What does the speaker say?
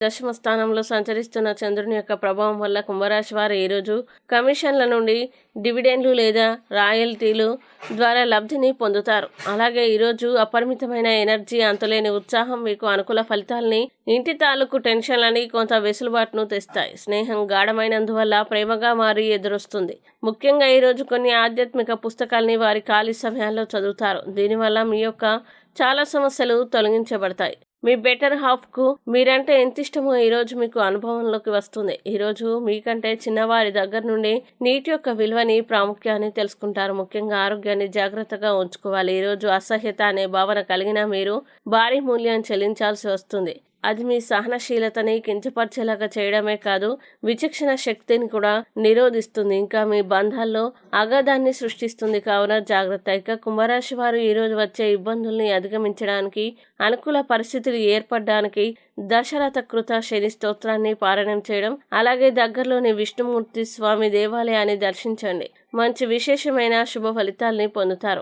దశమ స్థానంలో సంచరిస్తున్న చంద్రుని యొక్క ప్రభావం వల్ల కుంభరాశి వారు ఈరోజు కమిషన్ల నుండి డివిడెండ్లు లేదా రాయల్టీలు ద్వారా లబ్ధిని పొందుతారు. అలాగే ఈరోజు అపరిమితమైన ఎనర్జీ, అంతులేని ఉత్సాహం మీకు అనుకూల ఫలితాలని, ఇంటి తాలూకు టెన్షన్లని కొంత వెసులుబాటును తెస్తాయి. స్నేహం గాఢమైనందువల్ల ప్రేమగా మారి ఎదురొస్తుంది. ముఖ్యంగా ఈరోజు కొన్ని ఆధ్యాత్మిక పుస్తకాలని వారి ఖాళీ సమయాల్లో చదువుతారు. దీనివల్ల మీ యొక్క చాలా సమస్యలు తొలగించబడతాయి. మీ బెటర్ హాఫ్కు మీరంటే ఎంత ఇష్టమో ఈరోజు మీకు అనుభవంలోకి వస్తుంది. ఈరోజు మీకంటే చిన్నవారి దగ్గర నుండి నీటి యొక్క విలువని, ప్రాముఖ్యాన్ని తెలుసుకుంటారు. ముఖ్యంగా ఆరోగ్యాన్ని జాగ్రత్తగా ఉంచుకోవాలి. ఈరోజు అసహ్యత అనే భావన కలిగిన మీరు భారీ మూల్యం చెల్లించాల్సి వస్తుంది. అది మీ సహనశీలతని కించపరిచేలాగా చేయడమే కాదు, విచక్షణ శక్తిని కూడా నిరోధిస్తుంది. ఇంకా మీ బంధాల్లో అగాధాన్ని సృష్టిస్తుంది. కావున జాగ్రత్త. ఇక కుంభరాశి వారు ఈరోజు వచ్చే ఇబ్బందుల్ని అధిగమించడానికి, అనుకూల పరిస్థితులు ఏర్పడడానికి దశరథ కృత శని స్తోత్రాన్ని పారాయణం చేయడం, అలాగే దగ్గరలోని విష్ణుమూర్తి స్వామి దేవాలయాన్ని దర్శించండి. మంచి విశేషమైన శుభ ఫలితాల్ని పొందుతారు.